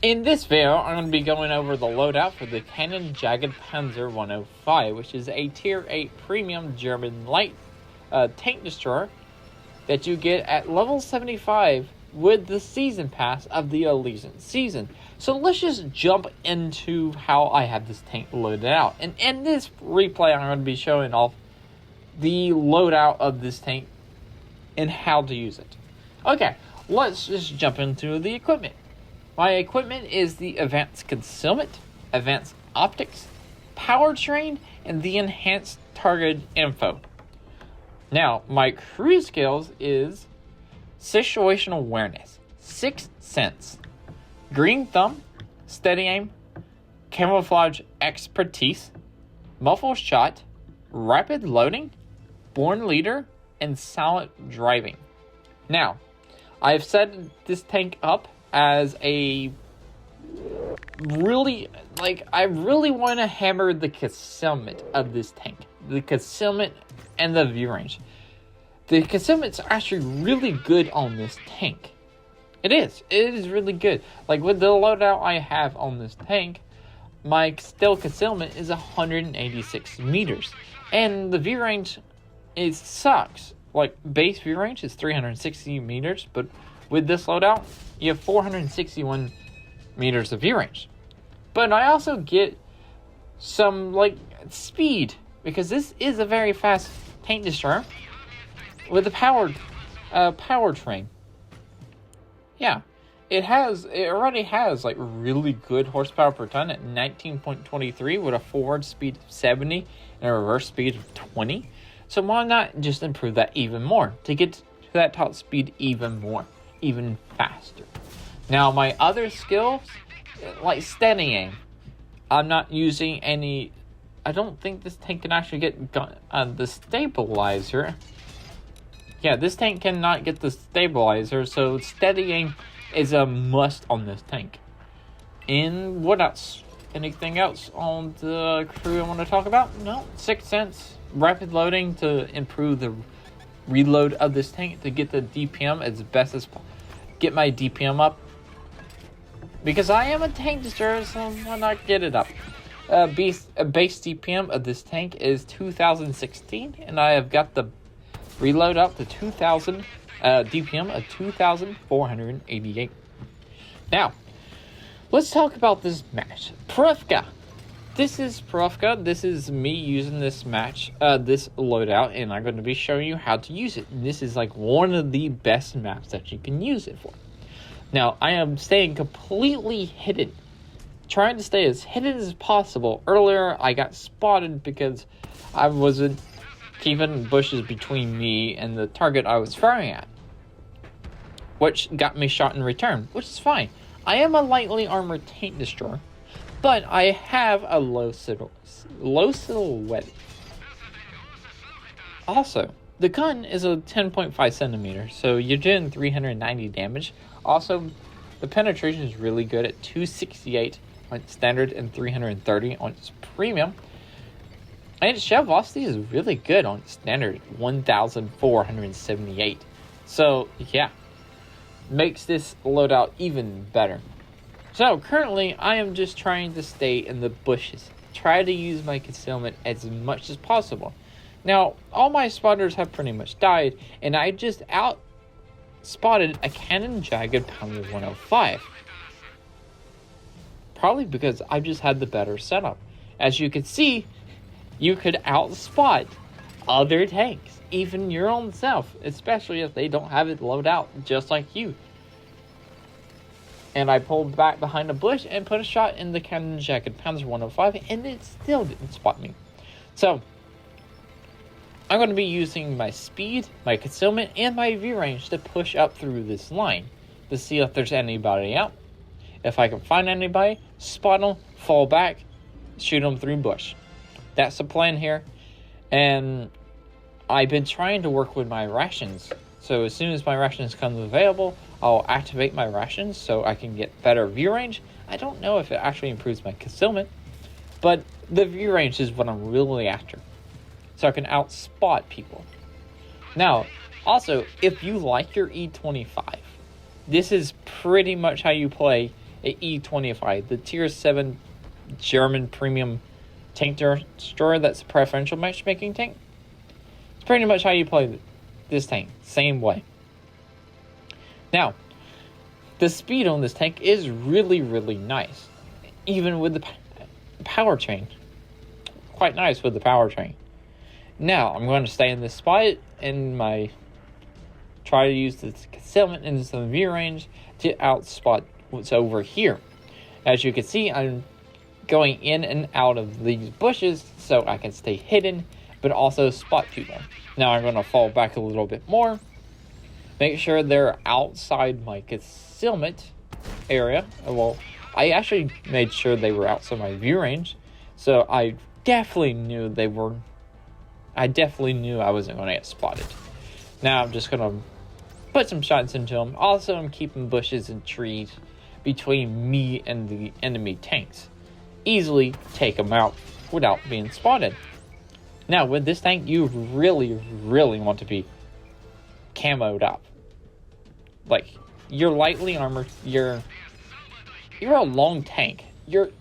In this video, I'm going to be going over the loadout for the Kanonenjagdpanzer 105, which is a Tier 8 Premium German Light Tank Destroyer that you get at level 75 with the Season Pass of the Elysian Season. So let's just jump into how I have this tank loaded out. And in this replay, I'm going to be showing off the loadout of this tank and how to use it. Okay, let's just jump into the equipment. My equipment is the Advanced Concealment, Advanced Optics, Powertrain, and the Enhanced Target Info. Now, my crew skills is Situational Awareness, Sixth Sense, Green Thumb, Steady Aim, Camouflage Expertise, Muffled Shot, Rapid Loading, Born Leader, and Silent Driving. Now, I've set this tank up as a I really want to hammer the concealment of this tank. The concealment and the view range. The concealment's actually really good on this tank. It is really good. Like with the loadout I have on this tank, my stealth concealment is 186 meters. And the view range, it sucks. Like base view range is 360 meters, but with this loadout, you have 461 meters of view range. But I also get some speed, because this is a very fast tank destroyer with a powertrain. Yeah, it already has really good horsepower per ton at 19.23 with a forward speed of 70 and a reverse speed of 20. So why not just improve that even more to get to that top speed even faster. Now my other skills, like steady aim, I'm not using any. I don't think this tank can actually get the stabilizer. Yeah, this tank cannot get the stabilizer, so steady aim is a must on this tank. And what else? Anything else on the crew I want to talk about? No. Sixth Sense, rapid loading to improve the reload of this tank to get the DPM as best as possible. Get my DPM up, because I am a tank destroyer, so why not get it up? Base DPM of this tank is 2016, and I have got the reload up to 2000 DPM of 2488. Now, let's talk about this match. Profka. This is Profka. This is me using this match, this loadout, and I'm going to be showing you how to use it. And this is one of the best maps that you can use it for. Now, I am staying completely hidden, trying to stay as hidden as possible. Earlier, I got spotted because I wasn't keeping bushes between me and the target I was firing at, which got me shot in return, which is fine. I am a lightly armored tank destroyer, but I have a low silhouette. Also, the gun is a 10.5 centimeters, so you're doing 390 damage. Also, the penetration is really good at 268 on standard and 330 on its premium. And its shell velocity is really good on standard, 1,478. So, yeah, makes this loadout even better. So, currently, I am just trying to stay in the bushes. Try to use my concealment as much as possible. Now, all my spotters have pretty much died, and I just out-spotted a Kanonenjagdpanzer 105. Probably because I just had the better setup. As you can see, you could outspot other tanks, even your own self, especially if they don't have it loaded out just like you. And I pulled back behind a bush and put a shot in the Kanonenjagdpanzer 105, and it still didn't spot me. So, I'm going to be using my speed, my concealment, and my view range to push up through this line to see if there's anybody out. If I can find anybody, spot them, fall back, shoot them through bush. That's the plan here. And I've been trying to work with my rations. So as soon as my rations come available, I'll activate my rations so I can get better view range. I don't know if it actually improves my concealment, but the view range is what I'm really after, so I can outspot people. Now, also, if you like your E25, this is pretty much how you play a E25, the Tier 7 German Premium Tank Destroyer. That's a preferential matchmaking tank. It's pretty much how you play this tank, same way. Now, the speed on this tank is really, really nice, even with the powertrain. Quite nice with the powertrain. Now, I'm going to stay in this spot and try to use this concealment in some view range to outspot what's over here. As you can see, I'm going in and out of these bushes so I can stay hidden, but also spot people. Now I'm going to fall back a little bit more, make sure they're outside my concealment area. Well, I actually made sure they were outside my view range, so I definitely knew I wasn't going to get spotted. Now I'm just going to put some shots into them. Also, I'm keeping bushes and trees between me and the enemy tanks. Easily take them out without being spotted. Now, with this tank, you really, really want to be camoed up. Like, you're lightly armored, you're a long tank. You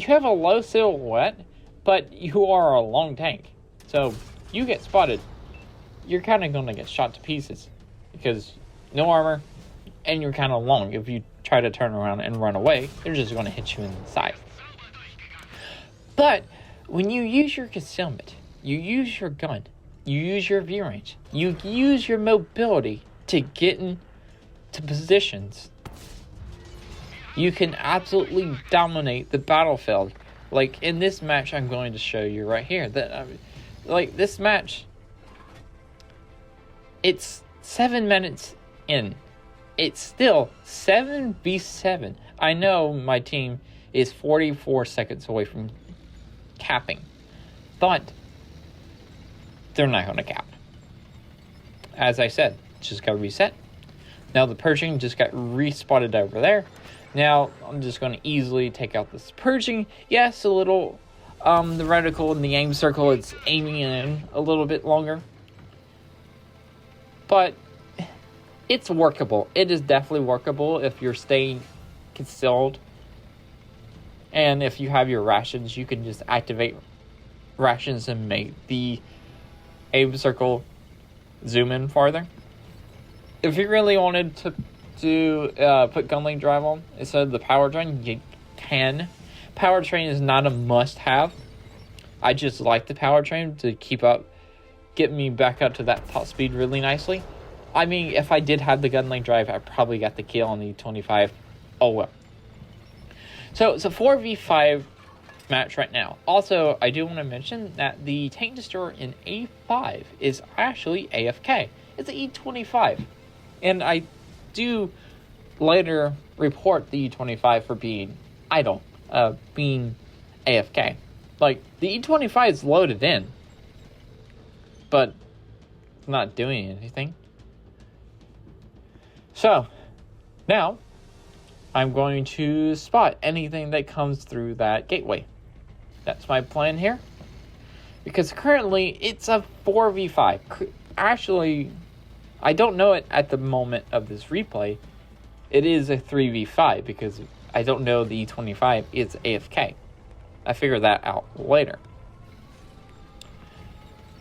have a low silhouette, but you are a long tank. So, you get spotted, you're kind of going to get shot to pieces. Because no armor, and you're kind of long. If you try to turn around and run away, they're just going to hit you in the side. But when you use your concealment, you use your gun, you use your view range, you use your mobility to get into positions, you can absolutely dominate the battlefield. Like in this match I'm going to show you right here. Like this match, it's 7 minutes in. It's still 7v7. I know my team is 44 seconds away from capping, but they're not going to cap. As I said, just got to reset. Now the Pershing just got respotted over there. Now I'm just going to easily take out this Pershing. Yes, a little, the reticle and the aim circle, it's aiming in a little bit longer, but it's workable. It is definitely workable if you're staying concealed. And if you have your rations, you can just activate rations and make the aim circle zoom in farther. If you really wanted to put gunlink drive on instead of the powertrain, you can. Powertrain is not a must-have. I just like the powertrain to get me back up to that top speed really nicely. I mean, if I did have the gunlink drive, I probably got the kill on the 25. Oh well. So it's a 4v5 match right now. Also, I do want to mention that the Tank Destroyer in A5 is actually AFK. It's an E25. And I do later report the E25 for being idle, being AFK. Like, the E25 is loaded in, but it's not doing anything. So, now I'm going to spot anything that comes through that gateway. That's my plan here. Because currently, it's a 4v5. Actually, I don't know it at the moment of this replay. It is a 3v5 because I don't know the E25 is AFK. I figure that out later.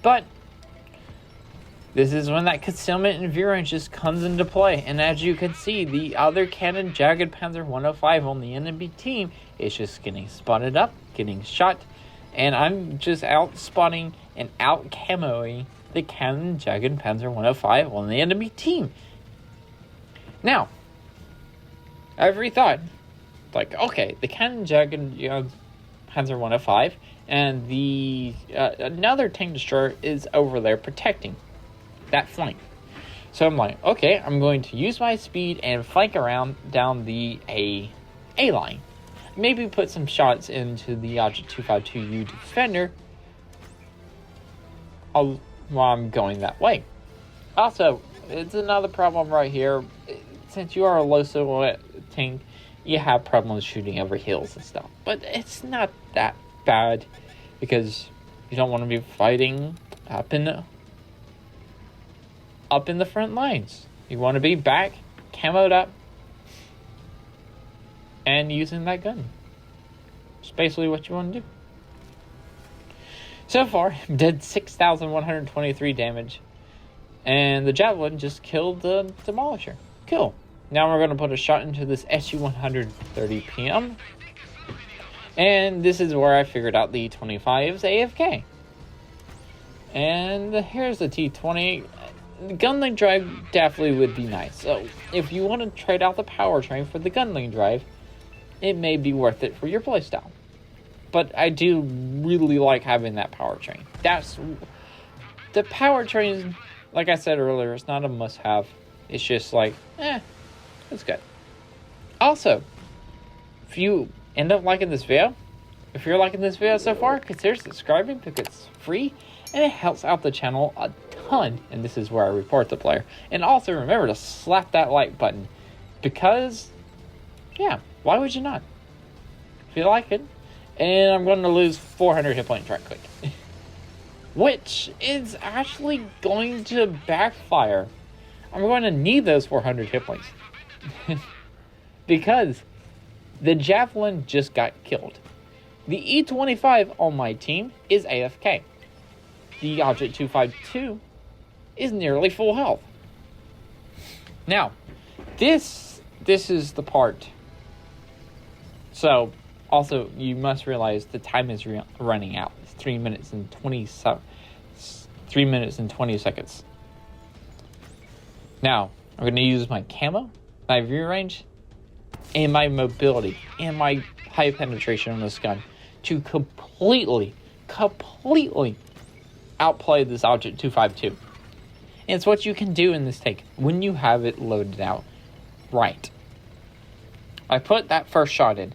But this is when that concealment and view range just comes into play. And as you can see, the other Kanonenjagdpanzer 105 on the enemy team is just getting spotted up, getting shot. And I'm just out spotting and out camoing the Kanonenjagdpanzer 105 on the enemy team. Now, every thought, like, okay, the Kanonenjagdpanzer 105 and the another tank destroyer is over there protecting that flank. So I'm like, okay, I'm going to use my speed and flank around down the A line. Maybe put some shots into the Object 252U defender while I'm going that way. Also, it's another problem right here. Since you are a low silhouette tank, you have problems shooting over hills and stuff. But it's not that bad because you don't want to be fighting up in the front lines. You want to be back, camoed up, and using that gun. It's basically what you want to do. So far, did 6,123 damage. And the javelin just killed the demolisher. Cool. Now we're going to put a shot into this SU-130 PM. And this is where I figured out the 25's AFK. And here's the T20. The gunling drive definitely would be nice. So if you want to trade out the powertrain for the gunling drive, it may be worth it for your playstyle. But I do really like having that powertrain. The powertrain, like I said earlier, it's not a must-have. It's just like, it's good. Also, if you end up liking this video, if you're liking this video so far, consider subscribing because it's free and it helps out the channel a ton. And this is where I report the player. And also remember to slap that like button because, yeah, why would you not? If you like it. And I'm going to lose 400 hit points right quick. Which is actually going to backfire. I'm going to need those 400 hit points. Because the javelin just got killed. The E25 on my team is AFK. The Object 252 is nearly full health. Now, this is the part. So, also, you must realize the time is running out. It's 3 minutes and 20 seconds. Now, I'm going to use my camo, my view range, and my mobility, and my high penetration on this gun to completely outplay this Object 252. And it's what you can do in this tank when you have it loaded out right. I put that first shot in,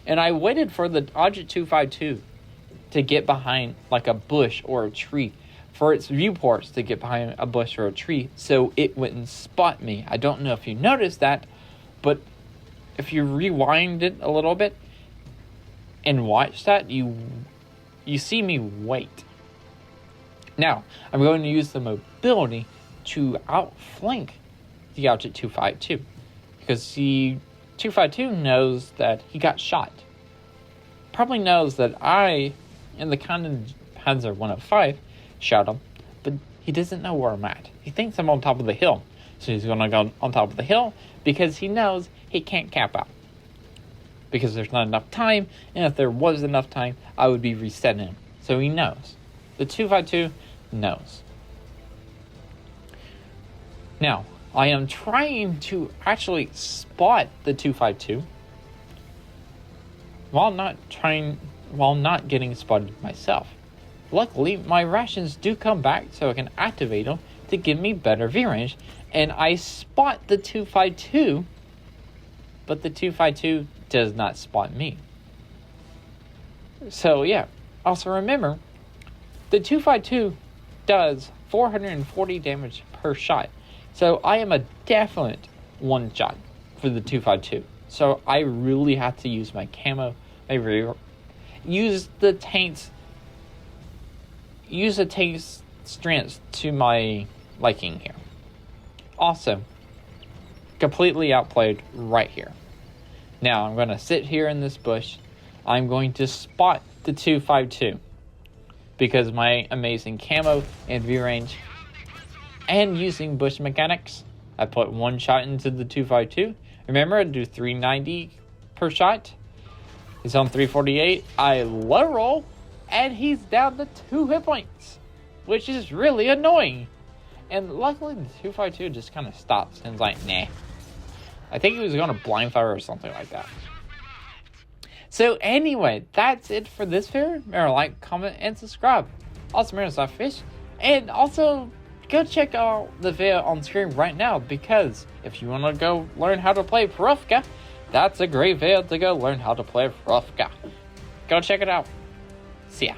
and I waited for the Object 252 to get behind like a bush or a tree, for its viewports to get behind a bush or a tree so it wouldn't spot me. I don't know if you noticed that, but if you rewind it a little bit and watch that, you see me wait. Now, I'm going to use the mobility to outflank the Object 252 because the 252 knows that he got shot. Probably knows that I, in the Kanonenjagdpanzer 105, shot him, but he doesn't know where I'm at. He thinks I'm on top of the hill. So he's going to go on top of the hill because he knows he can't cap out. Because there's not enough time, and if there was enough time, I would be resetting him. So he knows. The 252 knows. Now, I am trying to actually spot the 252 while not getting spotted myself. Luckily, my rations do come back so I can activate them to give me better view range, and I spot the 252, but the 252 does not spot me. So yeah, also remember, the 252 does 440 damage per shot. So I am a definite one shot for the 252. So I really have to use my camo, use the tank's strengths to my liking here. Also, completely outplayed right here. Now I'm going to sit here in this bush. I'm going to spot the 252 because my amazing camo and view range and using bush mechanics, I put one shot into the 252. Remember, I do 390 per shot. He's on 348. I low roll, and he's down to 2 hit points, which is really annoying. And luckily, the 252 just kind of stops and is like, nah. I think he was going to blind fire or something like that. So anyway, that's it for this video. Remember, like, comment, and subscribe. Also, remember SLAPAFISH. And also, go check out the video on screen right now, because if you want to go learn how to play Profka, that's a great video to go learn how to play Profka. Go check it out. See ya.